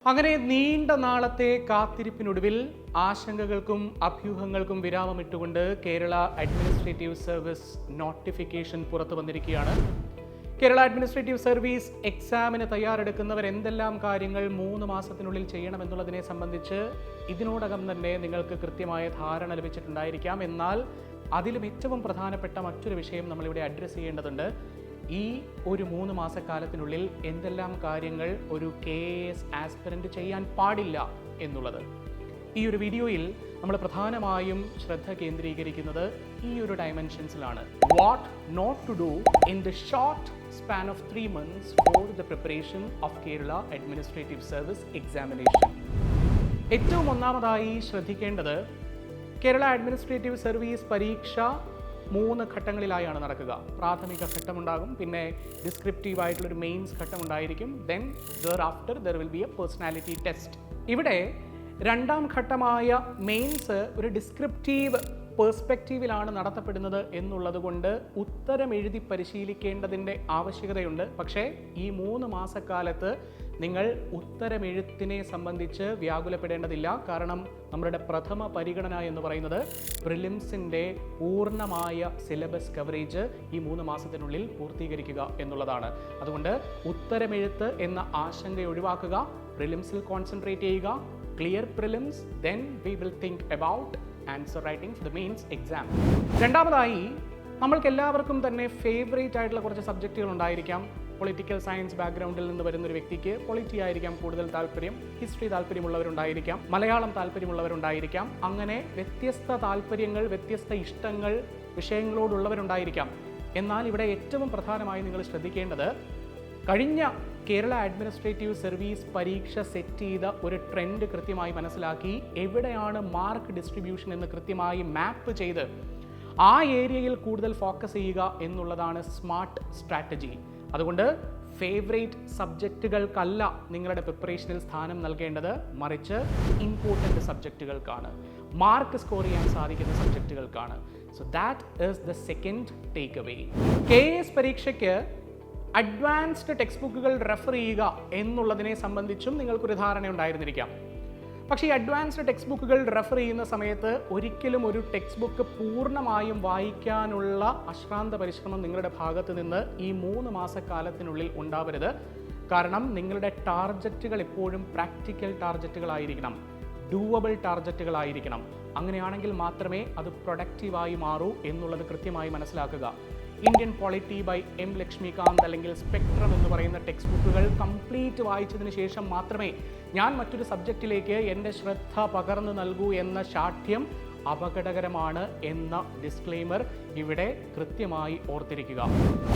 അങ്ങനെ നീണ്ട നാളത്തെ കാത്തിരിപ്പിനൊടുവിൽ ആശങ്കകൾക്കും അഭ്യൂഹങ്ങൾക്കും വിരാമമിട്ടുകൊണ്ട് കേരള അഡ്മിനിസ്ട്രേറ്റീവ് സർവീസ് നോട്ടിഫിക്കേഷൻ പുറത്തു വന്നിരിക്കുകയാണ്. കേരള അഡ്മിനിസ്ട്രേറ്റീവ് സർവീസ് എക്സാമിന് തയ്യാറെടുക്കുന്നവർ എന്തെല്ലാം കാര്യങ്ങൾ 3 മാസത്തിനുള്ളിൽ ചെയ്യണമെന്നുള്ളതിനെ സംബന്ധിച്ച് ഇതിനോടകം തന്നെ നിങ്ങൾക്ക് കൃത്യമായ ധാരണ ലഭിച്ചിട്ടുണ്ടായിരിക്കാം. എന്നാൽ അതിലും ഏറ്റവും പ്രധാനപ്പെട്ട മറ്റൊരു വിഷയം നമ്മളിവിടെ അഡ്രസ്സ് ചെയ്യേണ്ടതുണ്ട്. ഈ ഒരു 3 മാസക്കാലത്തിനുള്ളിൽ എന്തെല്ലാം കാര്യങ്ങൾ ഒരു KAS ആസ്പിറന്റ് ചെയ്യാൻ പാടില്ല എന്നുള്ളത്. ഈ ഒരു വീഡിയോയിൽ നമ്മൾ പ്രധാനമായും ശ്രദ്ധ കേന്ദ്രീകരിക്കുന്നത് ഈ ഒരു ഡയമെൻഷൻസിലാണ്. What not to do in the short span of 3 months for the preparation of Kerala administrative service examination. ഏറ്റവും ഒന്നാമതായി ശ്രദ്ധിക്കേണ്ടത്, കേരള അഡ്മിനിസ്ട്രേറ്റീവ് സർവീസ് പരീക്ഷ 3 ഘട്ടങ്ങളിലായാണ് നടക്കുക. പ്രാഥമിക ഘട്ടമുണ്ടാകും, പിന്നെ ഡിസ്ക്രിപ്റ്റീവ് ആയിട്ടുള്ളൊരു മെയിൻസ് ഘട്ടം ഉണ്ടായിരിക്കും. Then after there will be A personality test. ഇവിടെ 2ാം ഘട്ടമായ മെയിൻസ് ഒരു ഡിസ്ക്രിപ്റ്റീവ് പേഴ്സ്പെക്റ്റീവിലാണ് നടത്തപ്പെടുന്നത് എന്നുള്ളത് കൊണ്ട് ഉത്തരം എഴുതി പരിശീലിക്കേണ്ടതിൻ്റെ ആവശ്യകതയുണ്ട്. പക്ഷേ ഈ 3 മാസക്കാലത്ത് നിങ്ങൾ ഉത്തരമെഴുത്തിനെ സംബന്ധിച്ച് വ്യാകുലപ്പെടേണ്ടതില്ല. കാരണം നമ്മുടെ പ്രഥമ പരിഗണന എന്ന് പറയുന്നത് പ്രിലിംസിൻ്റെ പൂർണ്ണമായ സിലബസ് കവറേജ് ഈ 3 മാസത്തിനുള്ളിൽ പൂർത്തീകരിക്കുക എന്നുള്ളതാണ്. അതുകൊണ്ട് ഉത്തരമെഴുത്ത് എന്ന ആശങ്ക ഒഴിവാക്കുക, പ്രിലിംസിൽ കോൺസെൻട്രേറ്റ് ചെയ്യുക. Clear prelims, then we will think about answer writing for the mains exam. രണ്ടാമതായി, നമ്മൾക്ക് എല്ലാവർക്കും തന്നെ ഫേവറേറ്റ് ആയിട്ടുള്ള കുറച്ച് സബ്ജക്റ്റുകൾ ഉണ്ടായിരിക്കാം. പൊളിറ്റിക്കൽ സയൻസ് ബാക്ക്ഗ്രൗണ്ടിൽ നിന്ന് വരുന്ന ഒരു വ്യക്തിക്ക് പൊളിറ്റി ആയിരിക്കാം കൂടുതൽ താല്പര്യം, ഹിസ്റ്ററി താല്പര്യമുള്ളവരുണ്ടായിരിക്കാം, മലയാളം താല്പര്യമുള്ളവരുണ്ടായിരിക്കാം. അങ്ങനെ വ്യത്യസ്ത താല്പര്യങ്ങൾ, വ്യത്യസ്ത ഇഷ്ടങ്ങൾ, വിഷയങ്ങളോടുള്ളവരുണ്ടായിരിക്കാം. എന്നാൽ ഇവിടെ ഏറ്റവും പ്രധാനമായി നിങ്ങൾ ശ്രദ്ധിക്കേണ്ടത്, കഴിഞ്ഞ കേരള അഡ്മിനിസ്ട്രേറ്റീവ് സർവീസ് പരീക്ഷ സെറ്റ് ചെയ്ത ഒരു ട്രെൻഡ് കൃത്യമായി മനസ്സിലാക്കി എവിടെയാണ് മാർക്ക് ഡിസ്ട്രിബ്യൂഷൻ എന്ന് കൃത്യമായി മാപ്പ് ചെയ്ത് ആ ഏരിയയിൽ കൂടുതൽ ഫോക്കസ് ചെയ്യുക എന്നുള്ളതാണ് സ്മാർട്ട് സ്ട്രാറ്റജി. അതുകൊണ്ട് ഫേവറേറ്റ് സബ്ജക്റ്റുകൾക്കല്ല നിങ്ങളുടെ പ്രിപ്പറേഷനിൽ സ്ഥാനം നൽകേണ്ടത്, മറിച്ച് ഇമ്പോർട്ടൻ്റ് സബ്ജക്റ്റുകൾക്കാണ്, മാർക്ക് സ്കോർ ചെയ്യാൻ സാധിക്കുന്ന സബ്ജക്റ്റുകൾക്കാണ്. So that is the second take away. KAS പരീക്ഷയ്ക്ക് അഡ്വാൻസ്ഡ് ടെക്സ്റ്റ് ബുക്കുകൾ റെഫർ ചെയ്യുക എന്നുള്ളതിനെ സംബന്ധിച്ചും നിങ്ങൾക്കൊരു ധാരണ ഉണ്ടായിരുന്നിരിക്കാം. പക്ഷേ ഈ അഡ്വാൻസ്ഡ് ടെക്സ്റ്റ് ബുക്കുകൾ റെഫർ ചെയ്യുന്ന സമയത്ത് ഒരിക്കലും ഒരു ടെക്സ്റ്റ് ബുക്ക് പൂർണ്ണമായും വായിക്കാനുള്ള അശ്രാന്ത പരിശ്രമം നിങ്ങളുടെ ഭാഗത്ത് നിന്ന് ഈ 3 മാസക്കാലത്തിനുള്ളിൽ ഉണ്ടാവരുത്. കാരണം നിങ്ങളുടെ ടാർഗറ്റുകൾ എപ്പോഴും പ്രാക്ടിക്കൽ ടാർഗറ്റുകളായിരിക്കണം, ഡൂവബിൾ ടാർഗറ്റുകളായിരിക്കണം. അങ്ങനെയാണെങ്കിൽ മാത്രമേ അത് പ്രൊഡക്റ്റീവായി മാറൂ എന്നുള്ളത് കൃത്യമായി മനസ്സിലാക്കുക. Indian polity by M. Laxmikanth അല്ലെങ്കിൽ സ്പെക്ട്രം എന്ന് പറയുന്ന ടെക്സ്റ്റ് ബുക്കുകൾ കംപ്ലീറ്റ് വായിച്ചതിന് ശേഷം മാത്രമേ ഞാൻ മറ്റൊരു സബ്ജക്റ്റിലേക്ക് എൻ്റെ ശ്രദ്ധ പകർന്നു നൽകൂ എന്ന ശാഠ്യം അപകടകരമാണ് എന്ന ഡിസ്ക്ലെയിമർ ഇവിടെ കൃത്യമായി ഓർത്തിരിക്കുക.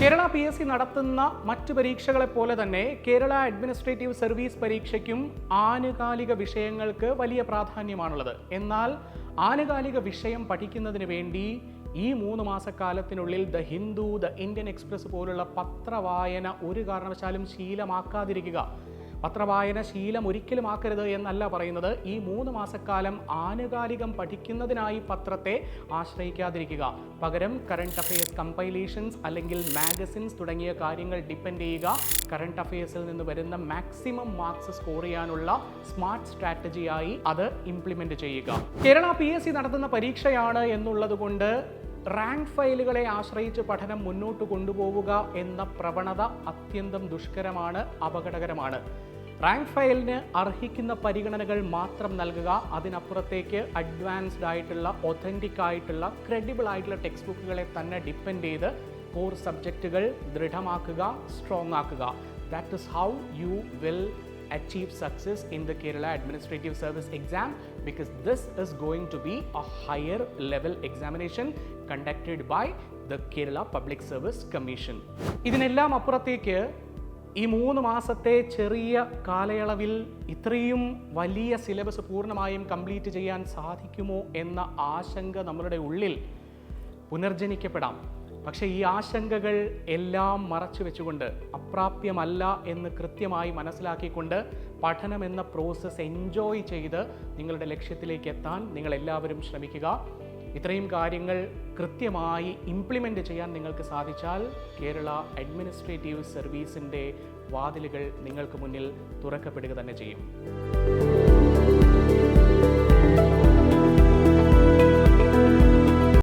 കേരള PSC നടത്തുന്ന മറ്റു പരീക്ഷകളെ പോലെ തന്നെ കേരള അഡ്മിനിസ്ട്രേറ്റീവ് സർവീസ് പരീക്ഷയ്ക്കും ആനുകാലിക വിഷയങ്ങൾക്ക് വലിയ പ്രാധാന്യമാണുള്ളത്. എന്നാൽ ആനുകാലിക വിഷയം പഠിക്കുന്നതിന് വേണ്ടി ഈ 3 മാസക്കാലത്തിനുള്ളിൽ the Hindu, the Indian Express പോലുള്ള പത്രവായന ഒരു കാരണവശാലും ശീലമാക്കാതിരിക്കുക. പത്രവായന ശീലം ഒരിക്കലും ആക്കരുത് എന്നല്ല പറയുന്നത്. ഈ 3 മാസക്കാലം ആനുകാലികം പഠിക്കുന്നതിനായി പത്രത്തെ ആശ്രയിക്കാതിരിക്കുക. പകരം കറണ്ട് അഫയേഴ്സ് കമ്പൈലേഷൻസ് അല്ലെങ്കിൽ മാഗസിൻസ് തുടങ്ങിയ കാര്യങ്ങൾ ഡിപ്പെൻഡ് ചെയ്യുക. കറണ്ട് അഫയേഴ്സിൽ നിന്ന് വരുന്ന മാക്സിമം മാർക്സ് സ്കോർ ചെയ്യാനുള്ള സ്മാർട്ട് സ്ട്രാറ്റജിയായി അത് ഇംപ്ലിമെന്റ് ചെയ്യുക. കേരള PSC നടത്തുന്ന പരീക്ഷയാണ് എന്നുള്ളത് കൊണ്ട് റാങ്ക് ഫയലുകളെ ആശ്രയിച്ച് പഠനം മുന്നോട്ട് കൊണ്ടുപോവുക എന്ന പ്രവണത അത്യന്തം ദുഷ്കരമാണ്, അപകടകരമാണ്. റാങ്ക് ഫയലിന് അർഹിക്കുന്ന പരിഗണനകൾ മാത്രം നൽകുക. അതിനപ്പുറത്തേക്ക് അഡ്വാൻസ്ഡ് ആയിട്ടുള്ള, ഒതൻറ്റിക് ആയിട്ടുള്ള, ക്രെഡിബിൾ ആയിട്ടുള്ള ടെക്സ്റ്റ് ബുക്കുകളെ തന്നെ ഡിപ്പെൻഡ് ചെയ്ത് കോർ സബ്ജക്റ്റുകൾ ദൃഢമാക്കുക, സ്ട്രോങ് ആക്കുക. That is how you will achieve success in the Kerala Administrative Service exam, because this is going to be a higher level examination conducted by the Kerala Public Service Commission. ഇതിനെല്ലാം അപ്പുറത്തേക്ക് ഈ 3 മാസത്തെ ചെറിയ കാലയളവിൽ ഇത്രയും വലിയ syllabus പൂർണ്ണമായും complete ചെയ്യാൻ സാധിക്കുമോ എന്ന ആശങ്ക നമ്മളുടെ ഉള്ളിൽ പുനർജനിക്കപ്പെടാം. പക്ഷേ ഈ ആശങ്കകൾ എല്ലാം മറച്ചു വെച്ചുകൊണ്ട്, അപ്രാപ്യമല്ല എന്ന് കൃത്യമായി മനസ്സിലാക്കിക്കൊണ്ട് പഠനം എന്ന പ്രോസസ്സ് എൻജോയ് ചെയ്ത് നിങ്ങളുടെ ലക്ഷ്യത്തിലേക്ക് എത്താൻ നിങ്ങളെല്ലാവരും ശ്രമിക്കുക. ഇത്രയും കാര്യങ്ങൾ കൃത്യമായി ഇംപ്ലിമെൻ്റ് ചെയ്യാൻ നിങ്ങൾക്ക് സാധിച്ചാൽ കേരള അഡ്മിനിസ്ട്രേറ്റീവ് സർവീസിൻ്റെ വാതിലുകൾ നിങ്ങൾക്ക് മുന്നിൽ തുറക്കപ്പെടുക തന്നെ ചെയ്യും.